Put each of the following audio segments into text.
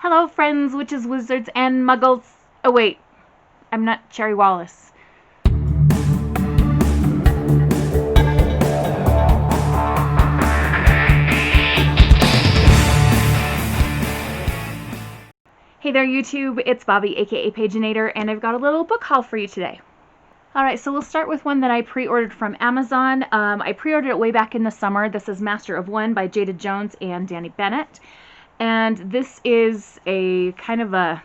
Hello, friends, witches, wizards, and muggles. Oh, wait. I'm not Cherry Wallace. Hey there, YouTube. It's Bobi, aka Paginator, and I've got a little book haul for you today. Alright, so we'll start with one that I pre-ordered from Amazon. I pre-ordered it way back in the summer. This is Master of One by Jada Jones and Danny Bennett. And this is a kind of a...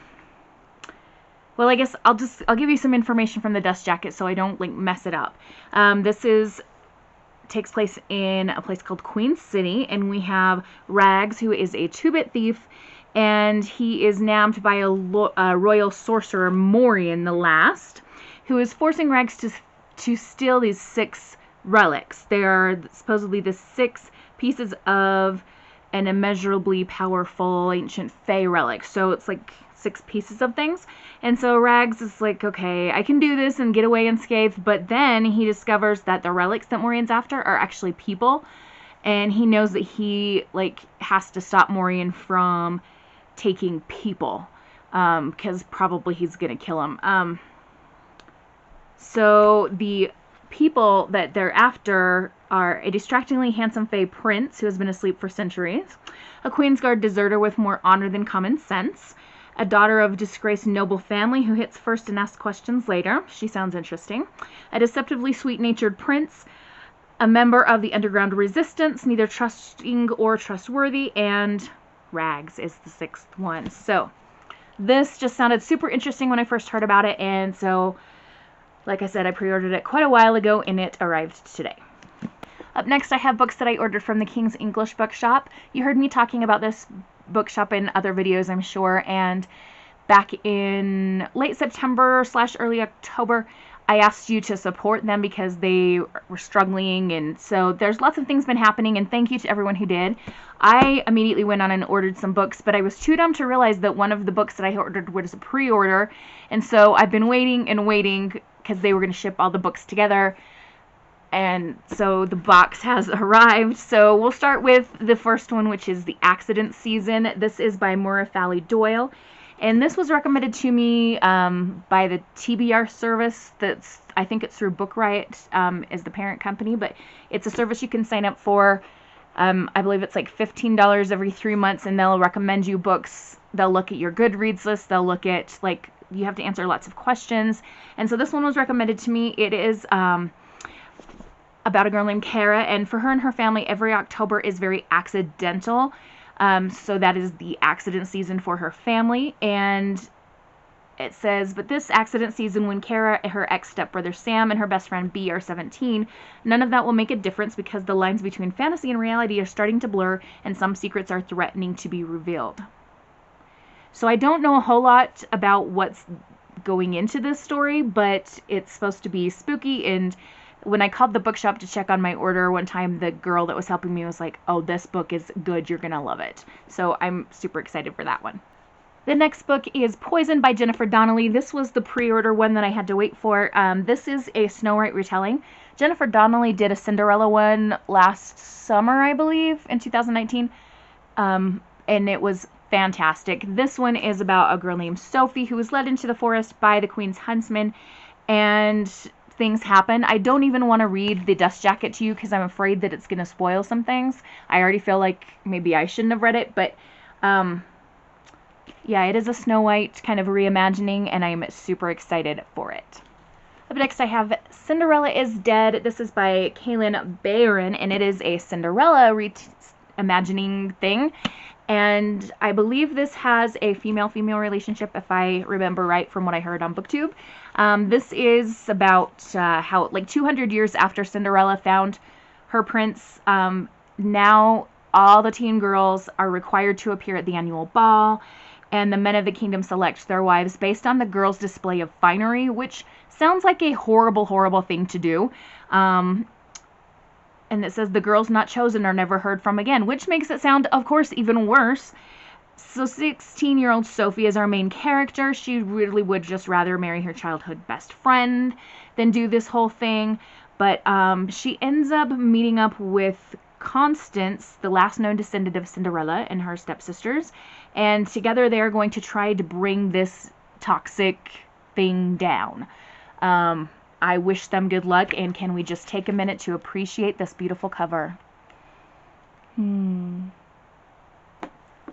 Well, I guess I'll give you some information from the dust jacket so I don't mess it up. Takes place in a place called Queen City, and we have Rags, who is a two-bit thief, and he is nabbed by a royal sorcerer, Morian the Last, who is forcing Rags to steal these 6 relics. They are supposedly the 6 pieces of an immeasurably powerful ancient Fey relic. So it's like 6 pieces of things. And so Rags is like, okay, I can do this and get away unscathed. But then he discovers that the relics that Morian's after are actually people. And he knows that he has to stop Morian from taking people. Because probably he's going to kill him. So the people that they're after are a distractingly handsome Fey prince who has been asleep for centuries, a Queensguard deserter with more honor than common sense, a daughter of disgraced noble family who hits first and asks questions later. She sounds interesting. A deceptively sweet-natured prince, a member of the underground resistance, neither trusting or trustworthy, and Rags is the 6th one. So this just sounded super interesting when I first heard about it, and so like I said, I pre-ordered it quite a while ago, and it arrived today. Up next, I have books that I ordered from the King's English Bookshop. You heard me talking about this bookshop in other videos, I'm sure, and back in late September / early October, I asked you to support them because they were struggling, and so there's lots of things been happening, and thank you to everyone who did. I immediately went on and ordered some books, but I was too dumb to realize that one of the books that I ordered was a pre-order, and so I've been waiting and waiting because they were going to ship all the books together, and so the box has arrived. So we'll start with the first one, which is The Accident Season. This is by Maura Fally Doyle, and this was recommended to me by the TBR service. I think it's through Book Riot, is the parent company, but it's a service you can sign up for. I believe it's like $15 every 3 months, and they'll recommend you books. They'll look at your Goodreads list. They'll look at, you have to answer lots of questions. And so this one was recommended to me. It is about a girl named Kara, and for her and her family, every October is very accidental. So that is the accident season for her family. And it says, but this accident season, when Kara, her ex-stepbrother Sam, and her best friend Bee are 17, none of that will make a difference because the lines between fantasy and reality are starting to blur, and some secrets are threatening to be revealed. So I don't know a whole lot about what's going into this story, but it's supposed to be spooky. And when I called the bookshop to check on my order one time, the girl that was helping me was like, oh, this book is good, you're gonna love it. So I'm super excited for that one. The next book is Poison by Jennifer Donnelly. This was the pre-order one that I had to wait for. This is a Snow White retelling. Jennifer Donnelly did a Cinderella one last summer, I believe, in 2019, and it was fantastic. This one is about a girl named Sophie who was led into the forest by the Queen's huntsman, and things happen. I don't even want to read the dust jacket to you because I'm afraid that it's going to spoil some things. I already feel like maybe I shouldn't have read it, but yeah, it is a Snow White kind of reimagining, and I'm super excited for it. Up next, I have Cinderella is Dead. This is by Kaylin Barron, and it is a Cinderella reimagining thing. And I believe this has a female-female relationship, if I remember right from what I heard on BookTube. This is about how, 200 years after Cinderella found her prince, now all the teen girls are required to appear at the annual ball, and the men of the kingdom select their wives based on the girls' display of finery, which sounds like a horrible, horrible thing to do. And it says the girls not chosen are never heard from again, which makes it sound, of course, even worse. So 16-year-old Sophie is our main character. She really would just rather marry her childhood best friend than do this whole thing. But she ends up meeting up with Constance, the last known descendant of Cinderella, and her stepsisters. And together they are going to try to bring this toxic thing down. I wish them good luck, and can we just take a minute to appreciate this beautiful cover?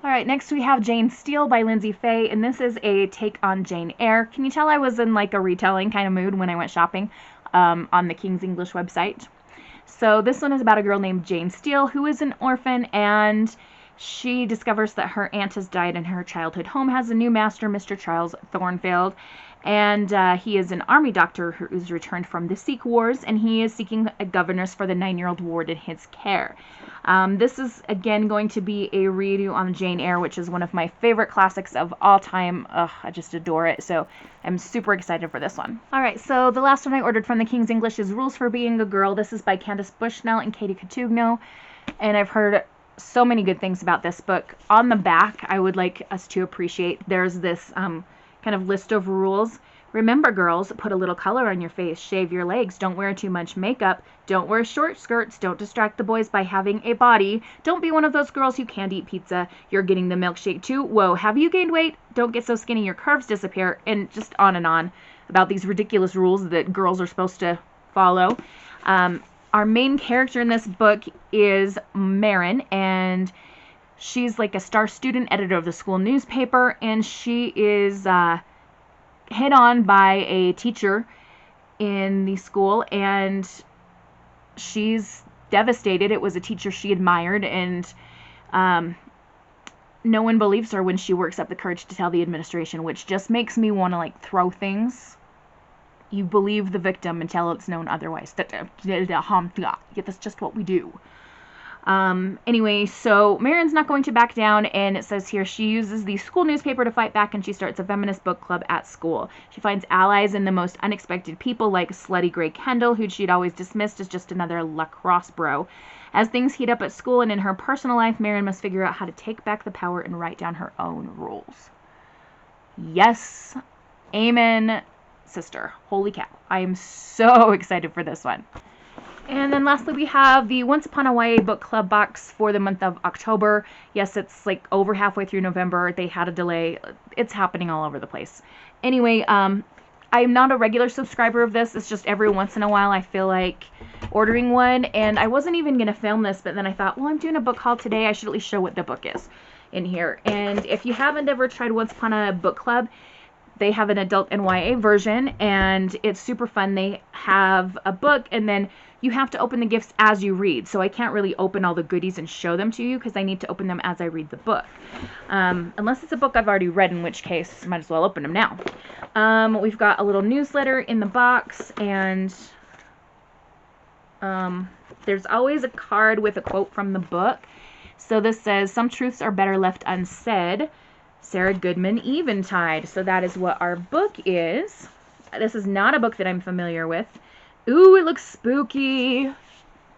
Alright, next we have Jane Steele by Lindsay Fay, and this is a take on Jane Eyre. Can you tell I was in like a retelling kind of mood when I went shopping on the King's English website? So this one is about a girl named Jane Steele who is an orphan, and she discovers that her aunt has died and her childhood home has a new master, Mr. Charles Thornfield. And he is an army doctor who's returned from the Sikh Wars, and he is seeking a governess for the 9-year-old ward in his care. This is, again, going to be a redo on Jane Eyre, which is one of my favorite classics of all time. Ugh, I just adore it, so I'm super excited for this one. Alright, so the last one I ordered from the King's English is Rules for Being a Girl. This is by Candace Bushnell and Katie Cotugno, and I've heard so many good things about this book. On the back, I would like us to appreciate, there's this kind of list of rules. Remember, girls, put a little color on your face, shave your legs, don't wear too much makeup, don't wear short skirts, don't distract the boys by having a body, don't be one of those girls who can't eat pizza, you're getting the milkshake too, whoa, have you gained weight, don't get so skinny your curves disappear, and just on and on about these ridiculous rules that girls are supposed to follow. Our main character in this book is Marin, and she's like a star student editor of the school newspaper, and she is hit on by a teacher in the school, and she's devastated. It was a teacher she admired, and no one believes her when she works up the courage to tell the administration, which just makes me want to like throw things. You believe the victim until it's known otherwise. That's just what we do. Anyway, so Marin's not going to back down, and it says here she uses the school newspaper to fight back, and she starts a feminist book club at school. She finds allies in the most unexpected people, like slutty Grey Kendall, who she'd always dismissed as just another lacrosse bro. As things heat up at school and in her personal life, Marin must figure out how to take back the power and write down her own rules. Yes, amen, sister. Holy cow. I am so excited for this one. And then lastly, we have the Once Upon a YA Book Club box for the month of October. Yes, it's like over halfway through November. They had a delay. It's happening all over the place. Anyway, I'm not a regular subscriber of this. It's just every once in a while I feel like ordering one. And I wasn't even going to film this, but then I thought, well, I'm doing a book haul today. I should at least show what the book is in here. And if you haven't ever tried Once Upon a Book Club, they have an adult and YA version, and it's super fun. They have a book, and then you have to open the gifts as you read. So I can't really open all the goodies and show them to you because I need to open them as I read the book. Unless it's a book I've already read, in which case might as well open them now. We've got a little newsletter in the box, and there's always a card with a quote from the book. So this says, "Some truths are better left unsaid. Sarah Goodman Eventide." So that is what our book is. This is not a book that I'm familiar with. Ooh, it looks spooky.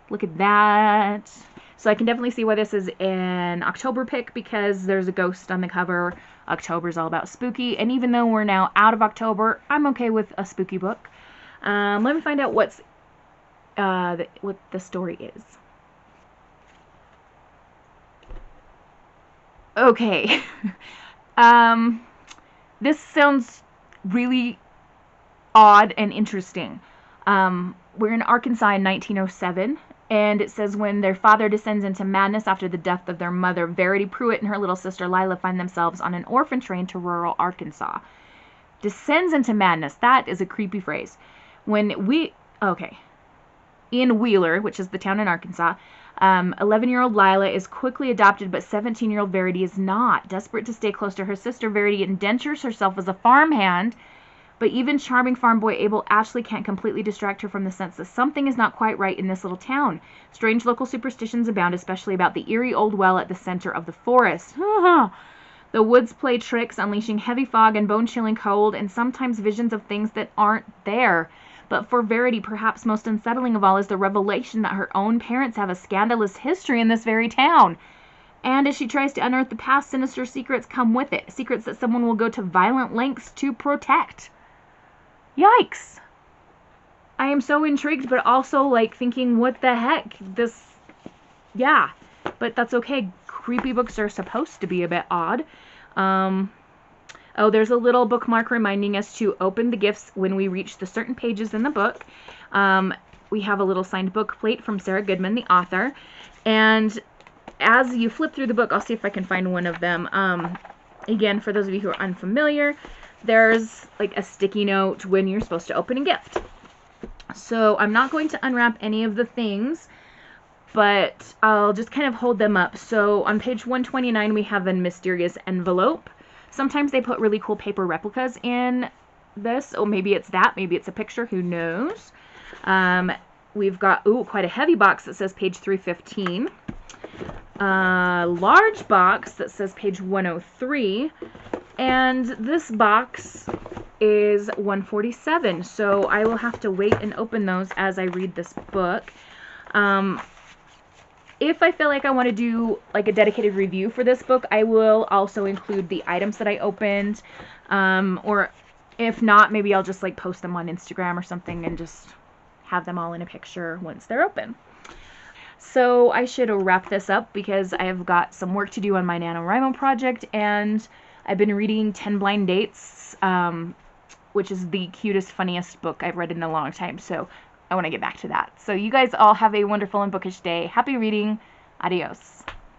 Look at that. So I can definitely see why this is an October pick, because there's a ghost on the cover. October's all about spooky, and even though we're now out of October, I'm okay with a spooky book. Let me find out what the story is. Okay. This sounds really odd and interesting. We're in Arkansas in 1907, and it says, when their father descends into madness after the death of their mother, Verity Pruitt and her little sister Lila find themselves on an orphan train to rural Arkansas. Descends into madness. That is a creepy phrase. In Wheeler, which is the town in Arkansas, 11-year-old Lila is quickly adopted, but 17-year-old Verity is not. Desperate to stay close to her sister, Verity indentures herself as a farmhand, but even charming farm boy Abel Ashley can't completely distract her from the sense that something is not quite right in this little town. Strange local superstitions abound, especially about the eerie old well at the center of the forest. The woods play tricks, unleashing heavy fog and bone-chilling cold, and sometimes visions of things that aren't there. But for Verity, perhaps most unsettling of all is the revelation that her own parents have a scandalous history in this very town. And as she tries to unearth the past, sinister secrets come with it. Secrets that someone will go to violent lengths to protect. Yikes! I am so intrigued, but also like thinking, what the heck? This Yeah, but that's okay. Creepy books are supposed to be a bit odd. Oh, there's a little bookmark reminding us to open the gifts when we reach the certain pages in the book. We have a little signed book plate from Sarah Goodman, the author. And as you flip through the book, I'll see if I can find one of them. Again, for those of you who are unfamiliar, there's like a sticky note when you're supposed to open a gift. So I'm not going to unwrap any of the things, but I'll just kind of hold them up. So on page 129, we have a mysterious envelope. Sometimes they put really cool paper replicas in this. Oh, maybe it's that. Maybe it's a picture. Who knows? We've got, quite a heavy box that says page 315. A large box that says page 103. And this box is 147. So I will have to wait and open those as I read this book. If I feel like I want to do like a dedicated review for this book, I will also include the items that I opened. Or if not, maybe I'll just like post them on Instagram or something and just have them all in a picture once they're open. So I should wrap this up because I have got some work to do on my NaNoWriMo project, and I've been reading 10 Blind Dates, which is the cutest, funniest book I've read in a long time. So I want to get back to that. So you guys all have a wonderful and bookish day. Happy reading. Adios.